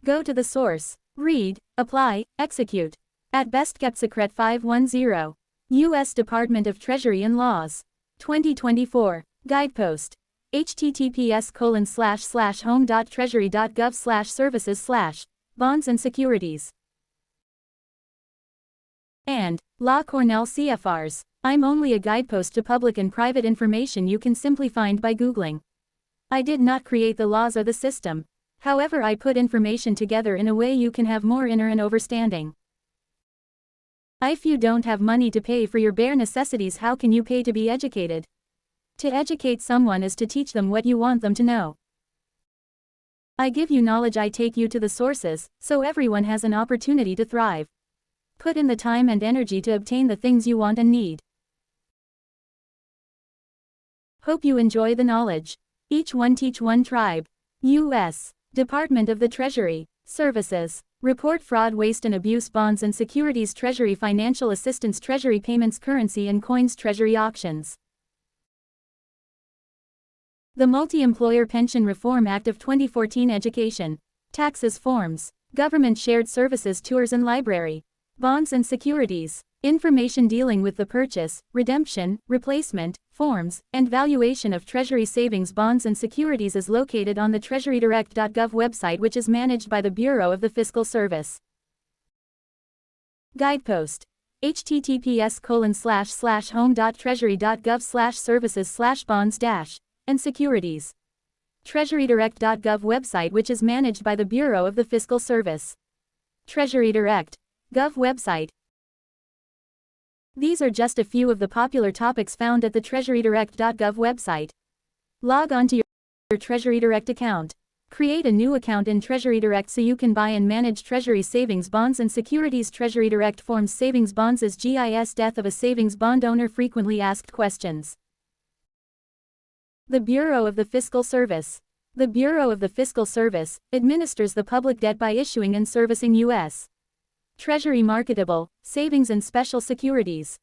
Go to the source. Read, apply, execute. At best kept secret 510. U.S. Department of Treasury and Laws. 2024. Guidepost. https://home.treasury.gov/services/ bonds and securities. And, Law Cornell CFRs. I'm only a guidepost to public and private information you can simply find by Googling. I did not create the laws or the system. However, I put information together in a way you can have more inner and overstanding. If you don't have money to pay for your bare necessities, how can you pay to be educated? To educate someone is to teach them what you want them to know. I give you knowledge, I take you to the sources, so everyone has an opportunity to thrive. Put in the time and energy to obtain the things you want and need. Hope you enjoy the knowledge. Each one teach one tribe. U.S. Department of the Treasury. Services. Report fraud, waste and abuse, bonds and securities, Treasury financial assistance, Treasury payments, currency and coins, Treasury auctions. The Multi-Employer Pension Reform Act of 2014, education, taxes, forms, government shared services, tours and library, bonds and securities, information dealing with the purchase, redemption, replacement, forms, and valuation of Treasury savings bonds and securities is located on the treasurydirect.gov website, which is managed by the Bureau of the Fiscal Service. Guidepost. https://home.treasury.gov/services/bonds- and securities. Treasurydirect.gov website, which is managed by the Bureau of the Fiscal Service. Treasury Direct. Gov website. These are just a few of the popular topics found at the treasurydirect.gov website. Log on to your Treasury Direct account. Create a new account in Treasury Direct so you can buy and manage Treasury savings bonds and securities. Treasury Direct forms savings bonds is GIS. Death of a savings bond owner, frequently asked questions. The Bureau of the Fiscal Service. The Bureau of the Fiscal Service administers the public debt by issuing and servicing U.S. Treasury marketable savings and special securities.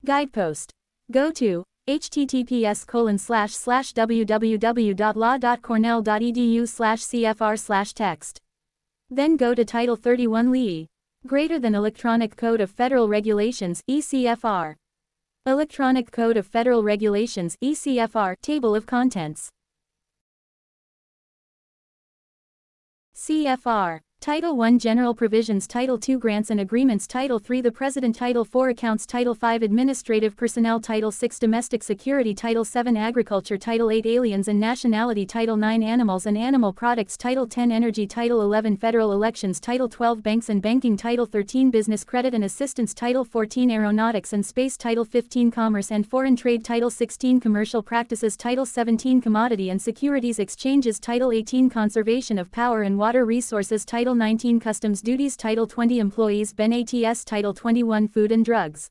Guidepost. Go to https://www.law.cornell.edu/cfr/text. Then go to Title 31 LE. Greater than Electronic Code of Federal Regulations ECFR. Electronic Code of Federal Regulations ECFR Table of Contents. CFR. Title 1 General Provisions, Title 2 Grants and Agreements, Title 3 The President, Title 4 Accounts, Title 5 Administrative Personnel, Title 6 Domestic Security, Title 7 Agriculture, Title 8 Aliens and Nationality, Title 9 Animals and Animal Products, Title 10 Energy, Title 11 Federal Elections, Title 12 Banks and Banking, Title 13 Business Credit and Assistance, Title 14 Aeronautics and Space, Title 15 Commerce and Foreign Trade, Title 16 Commercial Practices, Title 17 Commodity and Securities Exchanges, Title 18 Conservation of Power and Water Resources, Title 19 Customs Duties, Title 20 Employees Benefits, Title 21 Food and Drugs,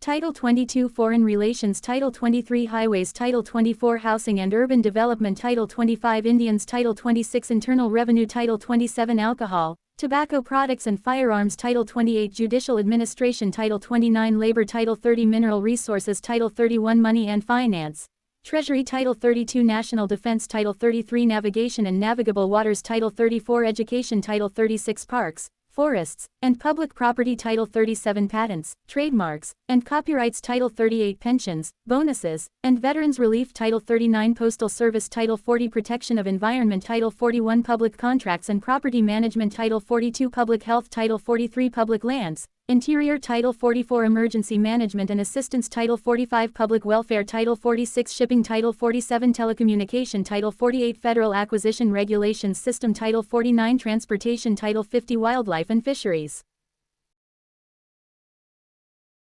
Title 22 Foreign Relations, Title 23 Highways, Title 24 Housing and Urban Development, Title 25 Indians, Title 26 Internal Revenue, Title 27 Alcohol, Tobacco Products and Firearms, Title 28 Judicial Administration, Title 29 Labor, Title 30 Mineral Resources, Title 31 Money and Finance, Treasury, Title 32 National Defense, Title 33 Navigation and Navigable Waters, Title 34 Education, Title 36 Parks, Forests, and Public Property, Title 37 Patents, Trademarks, and Copyrights, Title 38 Pensions, Bonuses, and Veterans Relief, Title 39 Postal Service, Title 40 Protection of Environment, Title 41 Public Contracts and Property Management, Title 42 Public Health, Title 43 Public Lands, Interior, Title 44 Emergency Management and Assistance, Title 45 Public Welfare, Title 46 Shipping, Title 47 Telecommunication, Title 48 Federal Acquisition Regulations System, Title 49 Transportation, Title 50 Wildlife and Fisheries.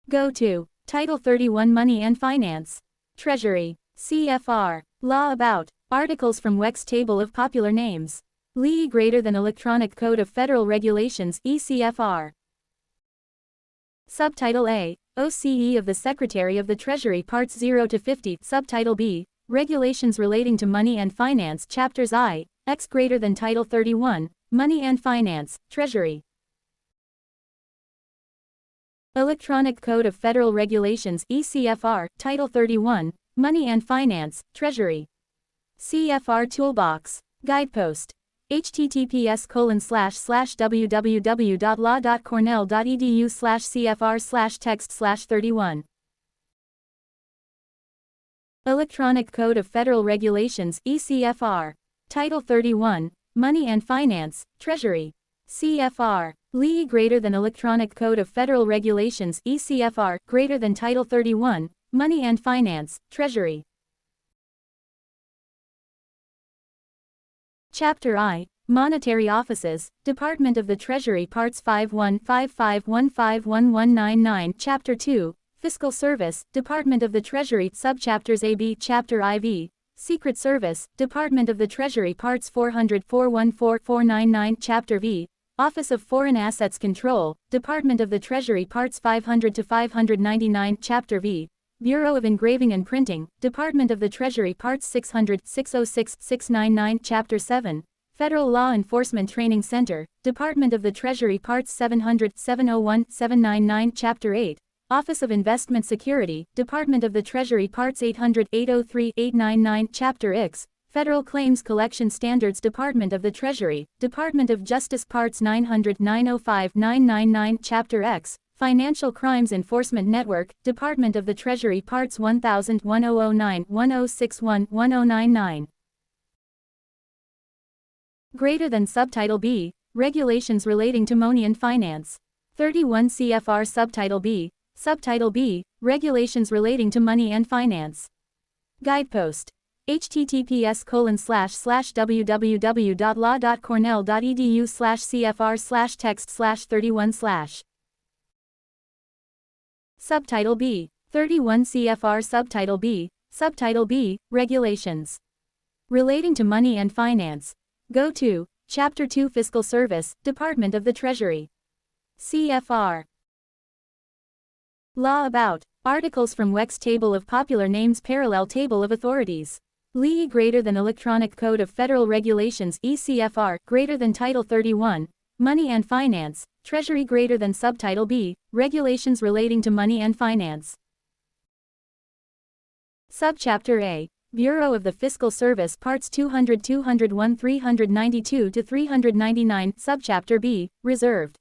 Go to Title 31 Money and Finance. Treasury. CFR. Law about articles from WEC's Table of Popular Names. LE greater than Electronic Code of Federal Regulations ECFR. Subtitle A, OCE of the Secretary of the Treasury, Parts 0 to 50. Subtitle B, Regulations relating to Money and Finance, Chapters I, X greater than Title 31, Money and Finance, Treasury. Electronic Code of Federal Regulations ECFR, Title 31, Money and Finance, Treasury. CFR Toolbox. Guidepost. https://www.law.cornell.edu/cfr/text/31. Electronic Code of Federal Regulations (ECFR). Title 31, Money and Finance, Treasury. CFR. LE greater than Electronic Code of Federal Regulations (ECFR) greater than Title 31, Money and Finance, Treasury. Chapter I, Monetary Offices, Department of the Treasury Parts 5155151199. Chapter 2, Fiscal Service, Department of the Treasury. Subchapters AB. Chapter IV, Secret Service, Department of the Treasury Parts 400-414-499. Chapter V, Office of Foreign Assets Control, Department of the Treasury Parts 500-599. Chapter V, Bureau of Engraving and Printing, Department of the Treasury Parts 600-606-699. Chapter 7, Federal Law Enforcement Training Center, Department of the Treasury Parts 700-701-799. Chapter 8, Office of Investment Security, Department of the Treasury Parts 800-803-899. Chapter X, Federal Claims Collection Standards, Department of the Treasury, Department of Justice Parts 900-905-999. Chapter X, Financial Crimes Enforcement Network, Department of the Treasury Parts 1000-1009-1061-1099. Greater than Subtitle B, Regulations relating to money and finance. 31 CFR Subtitle B, Regulations relating to money and finance. Guidepost. https://www.law.cornell.edu/cfr/text/31/. Subtitle B. 31 CFR Subtitle B, Regulations relating to money and finance. Go to Chapter 2 Fiscal Service, Department of the Treasury. CFR. Law about Articles from WEX Table of Popular Names Parallel Table of Authorities. LE greater than Electronic Code of Federal Regulations (ECFR) greater than Title 31, Money and Finance, Treasury greater than Subtitle B, Regulations relating to money and finance. Subchapter A, Bureau of the Fiscal Service Parts 200-201 392-399. Subchapter B, Reserved.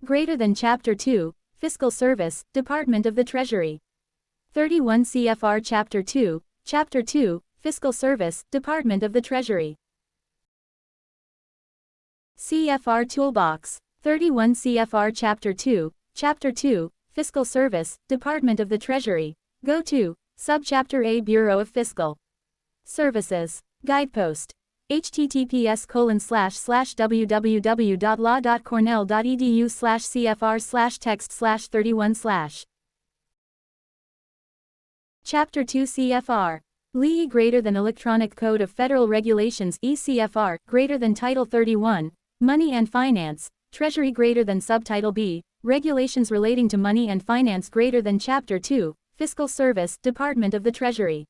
Greater than Chapter 2, Fiscal Service, Department of the Treasury. 31 CFR Chapter 2, Fiscal Service, Department of the Treasury. CFR Toolbox. 31 CFR Chapter 2, Fiscal Service, Department of the Treasury. Go to Subchapter A Bureau of Fiscal Services. Guidepost. https://www.law.cornell.edu/cfr/text/31/. Chapter 2 CFR. LE greater than Electronic Code of Federal Regulations (ECFR) greater than Title 31, Money and Finance, Treasury greater than Subtitle B, Regulations relating to money and finance greater than Chapter 2, Fiscal Service, Department of the Treasury.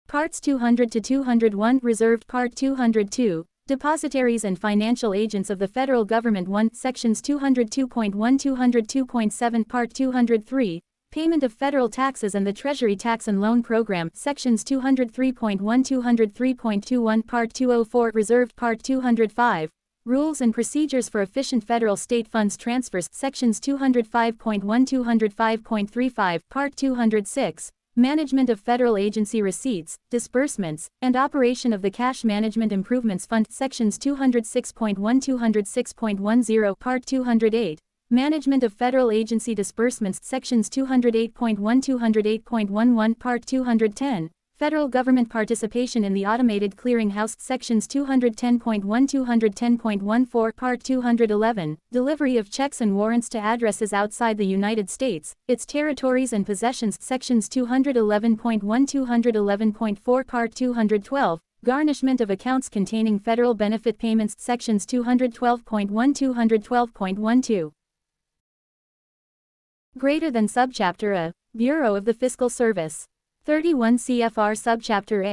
Parts 200-201 Reserved. Part 202, Depositaries and Financial Agents of the Federal Government 1, Sections 202.1 202.7. Part 203, Payment of Federal Taxes and the Treasury Tax and Loan Program, Sections 203.1 203.21. Part 204 Reserved. Part 205, Rules and Procedures for Efficient Federal State Funds Transfers, Sections 205.1 205.35. Part 206, Management of Federal Agency Receipts, Disbursements, and Operation of the Cash Management Improvements Fund, Sections 206.1 206.10. Part 208, Management of Federal Agency Disbursements, Sections 208.1 208.11. Part 210, Federal Government Participation in the Automated Clearinghouse, Sections 210.1 210.14. Part 211, Delivery of Checks and Warrants to Addresses Outside the United States, its Territories and Possessions, Sections 211.1 211.4. Part 212, Garnishment of Accounts Containing Federal Benefit Payments, Sections 212.1 212.12. Greater than Subchapter A, Bureau of the Fiscal Service. 31 CFR Subchapter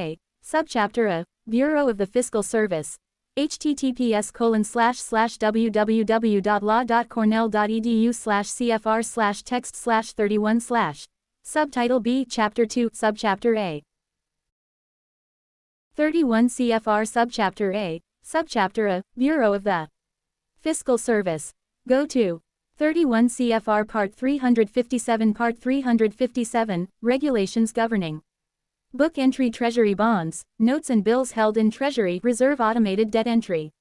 A, Bureau of the Fiscal Service. https://www.law.cornell.edu/cfr/text/31/. Subtitle B, Chapter 2, Subchapter A. 31 CFR Subchapter A, Subchapter A, Bureau of the Fiscal Service. Go to 31 CFR Part 357 Part 357, Regulations Governing Book Entry Treasury Bonds, Notes and Bills Held in Treasury Reserve Automated Debt Entry.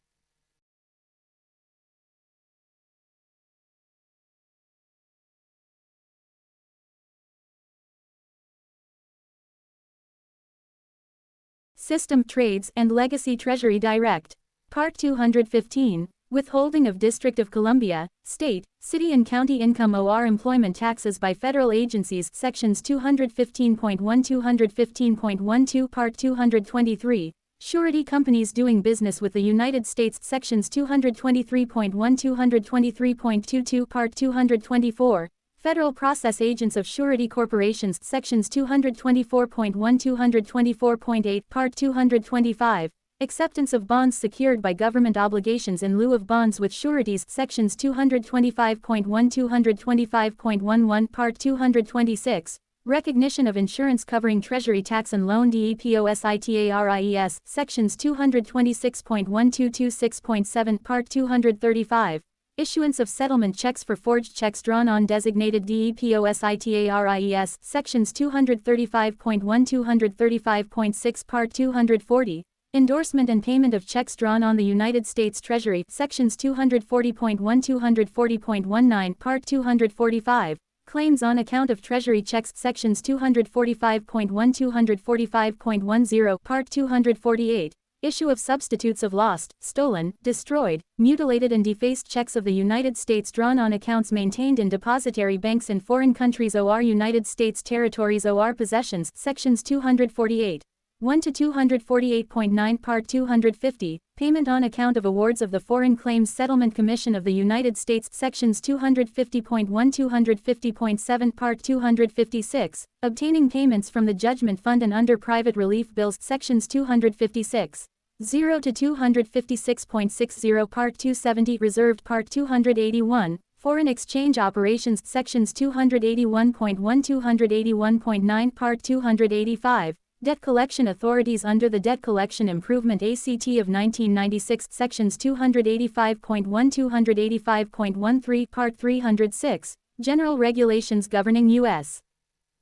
System Trades and Legacy Treasury Direct. Part 215, Withholding of District of Columbia, State, City and County Income or Employment Taxes by Federal Agencies Sections 215.1 215.12 Part 223, Surety Companies Doing Business with the United States Sections 223.1 223.22 Part 224, Federal Process Agents of Surety Corporations Sections 224.1 224.8 Part 225, Acceptance of Bonds Secured by Government Obligations in lieu of Bonds with Sureties Sections 225.1 225.11 Part 226, Recognition of Insurance Covering Treasury Tax and Loan DEPOSITARIES Sections 226.1 226.7 Part 235, Issuance of Settlement Checks for Forged Checks Drawn on Designated DEPOSITARIES Sections 235.1 235.6 Part 240, Endorsement and Payment of Checks Drawn on the United States Treasury Sections 240.1 240.19 Part 245, Claims on Account of Treasury Checks Sections 245.1 245.10 Part 248, Issue of substitutes of lost, stolen, destroyed, mutilated and defaced checks of the United States drawn on accounts maintained in depositary banks in foreign countries or United States territories or possessions Sections 248. 1 to 248.9 Part 250, Payment on Account of Awards of the Foreign Claims Settlement Commission of the United States Sections 250.1 250.7 Part 256, Obtaining Payments from the Judgment Fund and under Private Relief Bills Sections 256. 0 to 256.60 Part 270 Reserved Part 281, Foreign Exchange Operations Sections 281.1 281.9 Part 285, Debt Collection Authorities under the Debt Collection Improvement Act of 1996 Sections 285.1 285.13 Part 306, General Regulations Governing U.S.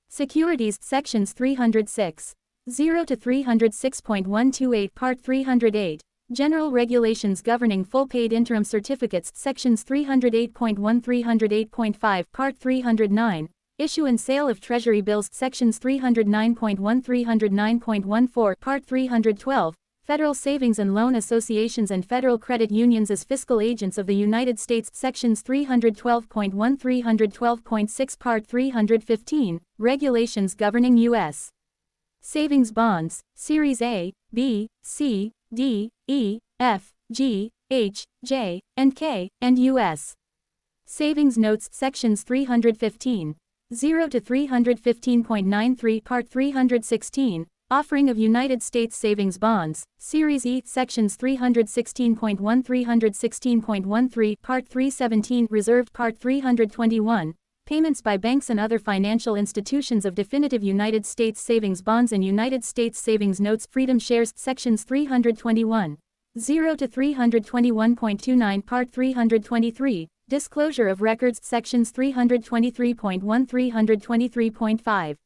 Securities Sections 306. 0 to 306.128 Part 308, General Regulations Governing Full Paid Interim Certificates Sections 308.1 308.5 Part 309, Issue and Sale of Treasury Bills Sections 309.1 309.14 Part 312, Federal Savings and Loan Associations and Federal Credit Unions as Fiscal Agents of the United States Sections 312.1 312.6 Part 315, Regulations Governing U.S. Savings Bonds, Series A, B, C, D, E, F, G, H, J, and K, and U.S. Savings Notes Sections 315. 0 to 315.93 Part 316, Offering of United States Savings Bonds, Series E, Sections 316.1 316.13 Part 317 Reserved Part 321, Payments by Banks and Other Financial Institutions of Definitive United States Savings Bonds and United States Savings Notes Freedom Shares Sections 321. 0 to 321.29 Part 323, Disclosure of Records Sections 323.1 323.5.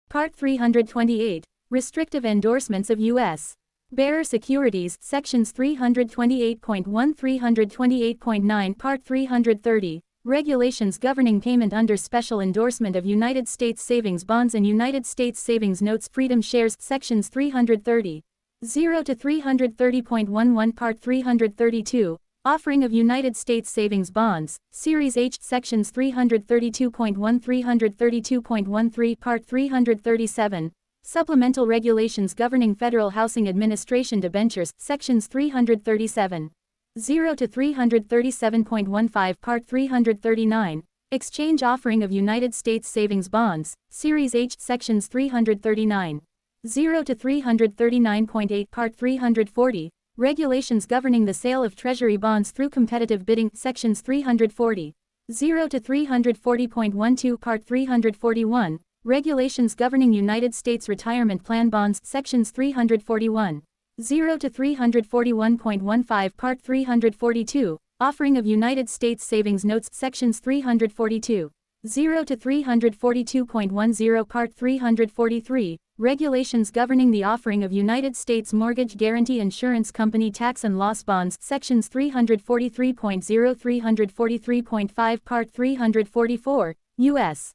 Part 328, Restrictive Endorsements of U.S. Bearer Securities Sections 328.1 328.9 Part 330, Regulations Governing Payment under Special Endorsement of United States Savings Bonds and United States Savings Notes Freedom Shares Sections 330. 0 to 330.11 Part 332, Offering of United States Savings Bonds, Series H Sections 332.1 332.13 Part 337, Supplemental Regulations Governing Federal Housing Administration Debentures Sections 337. 0 to 337.15 Part 339, Exchange Offering of United States Savings Bonds, Series H Sections 339. 0 to 339.8 Part 340, Regulations governing the sale of Treasury bonds through competitive bidding, Sections 340. 0 to 340.12 Part 341. Regulations governing United States retirement plan bonds, Sections 341. 0 to 341.15 Part 342. Offering of United States savings notes, Sections 342. 0 to 342.10 Part 343. Regulations governing the offering of United States Mortgage Guarantee Insurance Company tax and loss bonds, Sections 343.0 343.5 Part 344, U.S.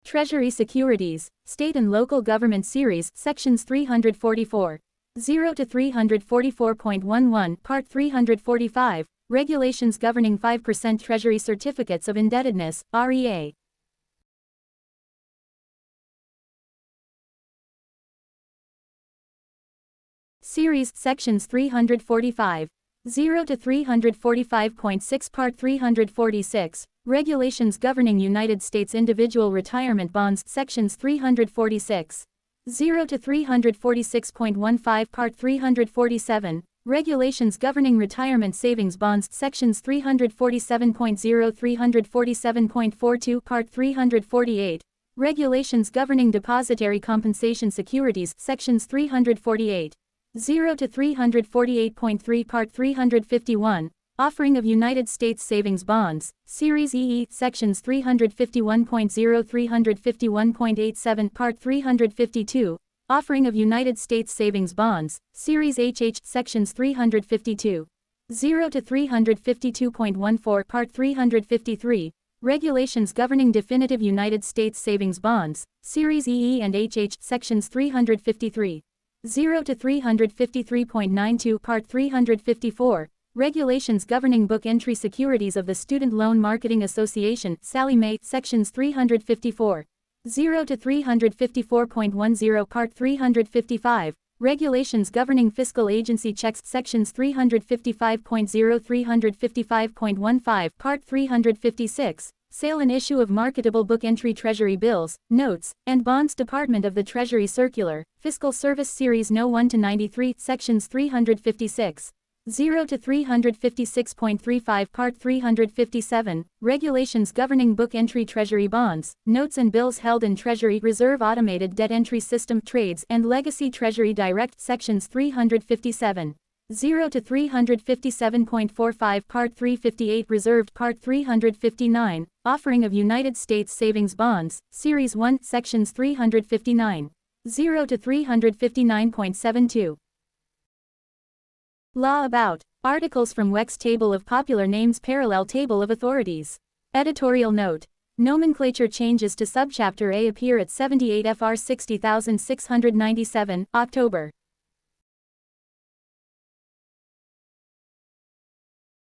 Treasury Securities, State and Local Government Series, Sections 344. 0 to 344.11 Part 345. Regulations governing 5% Treasury Certificates of Indebtedness, REA. Series, Sections 345. 0 to 345.6 Part 346. Regulations governing United States individual retirement bonds, Sections 346. 0 to 346.15 Part 347. Regulations governing retirement savings bonds, Sections 347.0 347.42 Part 348. Regulations governing depositary compensation securities, Sections 348. 0 to 348.3 Part 351. Offering of United States savings bonds, Series EE, Sections 351.0 351.87 Part 352. Offering of United States savings bonds, Series HH, Sections 352. 0 to 352.14 Part 353. Regulations governing definitive United States savings bonds, Series EE and HH, Sections 353. 0 to 353.92 Part 354. Regulations governing book entry securities of the Student Loan Marketing Association, Sallie Mae, Sections 354. 0 to 354.10 Part 355. Regulations governing fiscal agency checks, Sections 355.0 355.15 Part 356. Sale and issue of marketable book entry Treasury bills, notes, and bonds. Department of the Treasury Circular, Fiscal Service Series No. 1 to 93, Sections 356. 0 to 356.35 Part 357. Regulations governing book entry Treasury bonds, notes and bills held in Treasury Reserve Automated Debt Entry System trades and Legacy Treasury Direct, Sections 357. 0 to 357.45 Part 358 Reserved Part 359. Offering of United States Savings Bonds, Series 1, Sections 359. 0 to 359.72. Law about articles from WEC's Table of Popular Names Parallel Table of Authorities. Editorial note. Nomenclature changes to Subchapter A appear at 78 FR 60697, October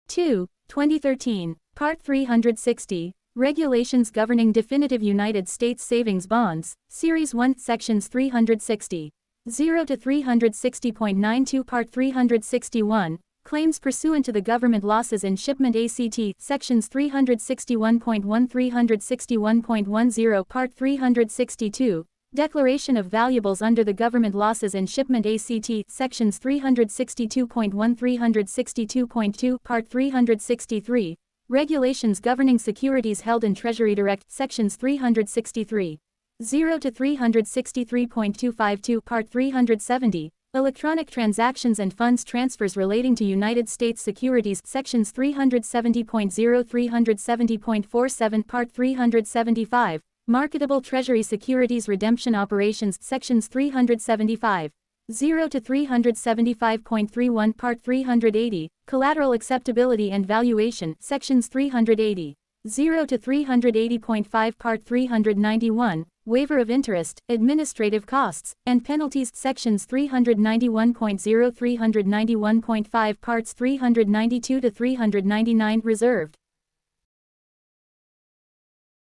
2, 2013, Part 360, Regulations governing definitive United States savings bonds, Series 1, Sections 360. 0 to 360.92 Part 361, Claims pursuant to the Government Losses in Shipment ACT, Sections 361.1 361.10 Part 362, Declaration of Valuables under the Government Losses in Shipment ACT, Sections 362.1 362.2 Part 363, Regulations governing securities held in Treasury Direct, Sections 363. 0 to 363.252 Part 370, Electronic Transactions and Funds Transfers relating to United States Securities, Sections 370.0 370.47 Part 375, Marketable Treasury Securities Redemption Operations, Sections 375. 0 to 375.31 Part 380, Collateral Acceptability and Valuation, Sections 380. 0 to 380.5 Part 391, Waiver of Interest, Administrative Costs, and Penalties, Sections 391.0 391.5 Parts 392 to 399 reserved.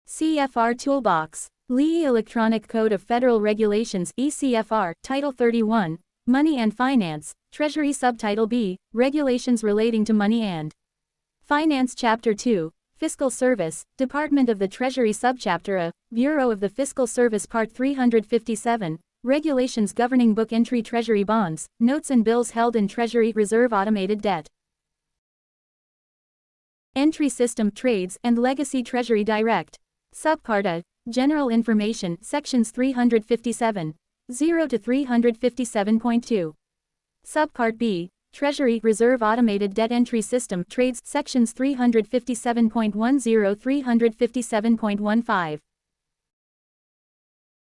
CFR Toolbox. Lee Electronic Code of Federal Regulations, ECFR, Title 31, Money and Finance, Treasury Subtitle B, Regulations relating to Money and Finance Chapter 2, Fiscal Service, Department of the Treasury Subchapter A, Bureau of the Fiscal Service Part 357, Regulations governing book entry Treasury bonds, notes and bills held in Treasury Reserve automated debt. Entry system trades and legacy Treasury Direct. Subpart A. General information, sections 357. 0 to 357.2. Subpart B. Treasury Reserve Automated Debt Entry System Trades, sections 357.10 357.15.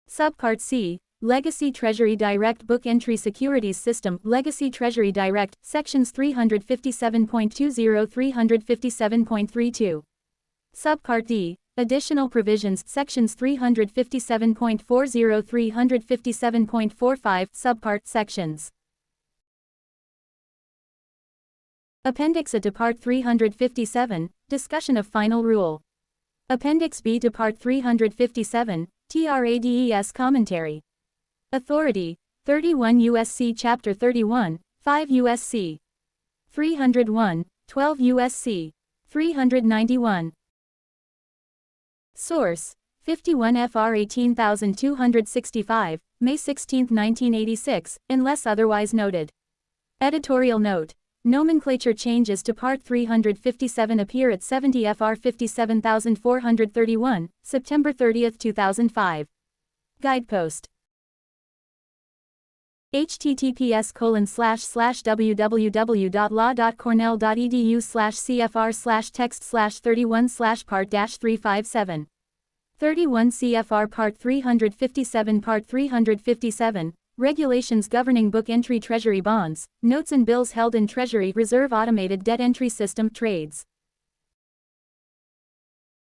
Subpart C. Legacy Treasury Direct Book Entry Securities System Legacy Treasury Direct, sections 357.20 357.32. Subpart D. Additional provisions, sections 357.40 357.45. Subpart sections. Appendix A to Part 357, Discussion of Final Rule. Appendix B to Part 357, TRADES Commentary. Authority, 31 U.S.C. Chapter 31, 5 U.S.C. 301, 12 U.S.C. 391. Source, 51 FR 18265, May 16, 1986, unless otherwise noted. Editorial note. Nomenclature changes to Part 357 appear at 70 FR 57431, September 30, 2005. Guidepost. https://www.law.cornell.edu/cfr/text/31/part-357. 31 CFR Part 357 Part 357, Regulations governing book entry Treasury bonds, notes and bills held in Treasury Reserve Automated Debt Entry System Trades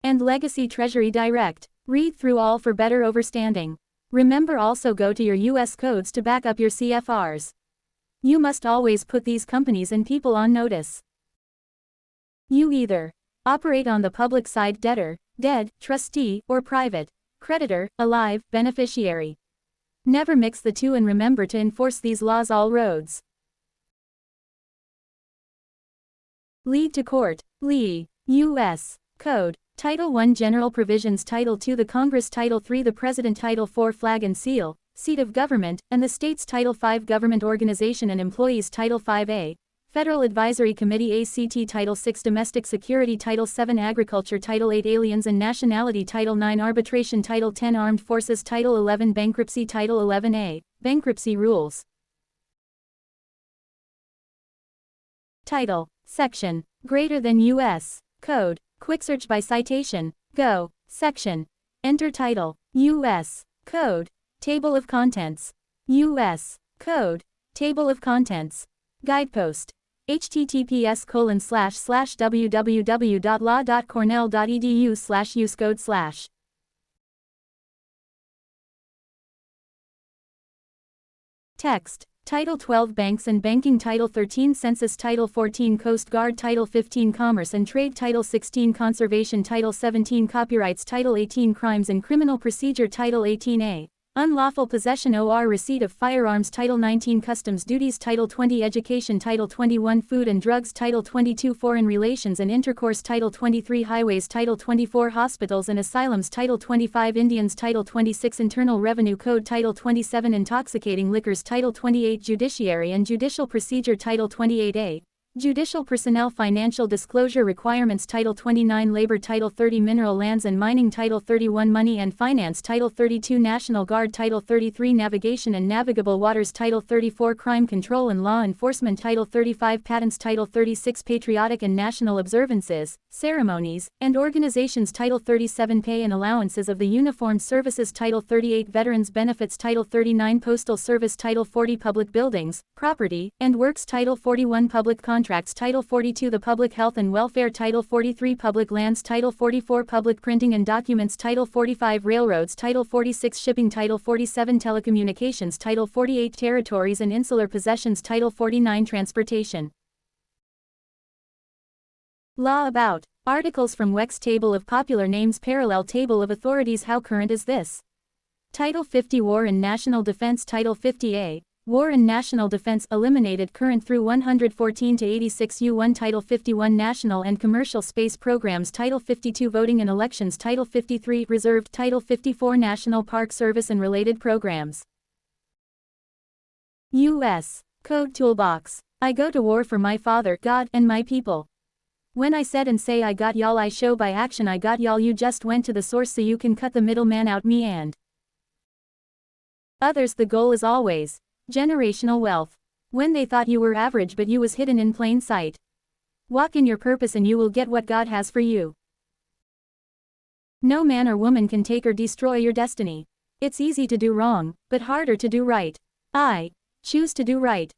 and Legacy Treasury Direct. Read through all for better overstanding. Remember, also go to your U.S. codes to back up your CFRs. You must always put these companies and people on notice. You either operate on the public side, debtor, dead, trustee, or private creditor, alive, beneficiary. Never mix the two, and remember to enforce these laws all roads lead to court. Lee. U.S. Code. Title I General Provisions, Title II the Congress, Title III the President, Title IV Flag and Seal, Seat of Government, and the States, Title V Government Organization and Employees, Title V-A, Federal Advisory Committee, ACT, Title VI Domestic Security, Title VII Agriculture, Title VIII Aliens and Nationality, Title IX Arbitration, Title X Armed Forces, Title XI Bankruptcy, Title XI-A, Bankruptcy Rules. Title, Section, Greater than U.S. Code, Quick Search by Citation, Go, Section, Enter Title, U.S. Code, Table of Contents, U.S. Code, Table of Contents, Guidepost, https://www.law.cornell.edu/usecode/. Text. Title 12 Banks and Banking, Title 13 Census, Title 14 Coast Guard, Title 15 Commerce and Trade, Title 16 Conservation, Title 17 Copyrights, Title 18 Crimes and Criminal Procedure, Title 18A Unlawful Possession or Receipt of Firearms, Title 19 Customs Duties, Title 20 Education, Title 21 Food and Drugs, Title 22 Foreign Relations and Intercourse, Title 23 Highways, Title 24 Hospitals and Asylums, Title 25 Indians, Title 26 Internal Revenue Code, Title 27 Intoxicating Liquors, Title 28 Judiciary and Judicial Procedure, Title 28A Judicial Personnel Financial Disclosure Requirements, Title 29 Labor, Title 30 Mineral Lands and Mining, Title 31 Money and Finance, Title 32 National Guard, Title 33 Navigation and Navigable Waters, Title 34 Crime Control and Law Enforcement, Title 35 Patents, Title 36 Patriotic and National Observances, Ceremonies, and Organizations, Title 37 Pay and Allowances of the Uniformed Services, Title 38 Veterans Benefits, Title 39 Postal Service, Title 40 Public Buildings, Property, and Works, Title 41 Public Contracts, Title 42 the Public Health and Welfare, Title 43 Public Lands, Title 44 Public Printing and Documents, Title 45 Railroads, Title 46 Shipping, Title 47 Telecommunications, Title 48 Territories and Insular Possessions, Title 49 Transportation. Law about articles from Weck's Table of Popular Names, Parallel Table of Authorities. How current is this? Title 50 War and National Defense, Title 50A War and National Defense eliminated current through 114 to 86 U1 Title 51 National and Commercial Space Programs, Title 52 Voting and Elections, Title 53 Reserved, Title 54 National Park Service and related programs. U.S. Code Toolbox. I go to war for my father, God, and my people. When I said and say I got y'all, I show by action I got y'all. You just went to the source so you can cut the middleman out, me and others. The goal is always generational wealth. When they thought you were average but you was hidden in plain sight. Walk in your purpose and you will get what God has for you. No man or woman can take or destroy your destiny. It's easy to do wrong, but harder to do right. I choose to do right.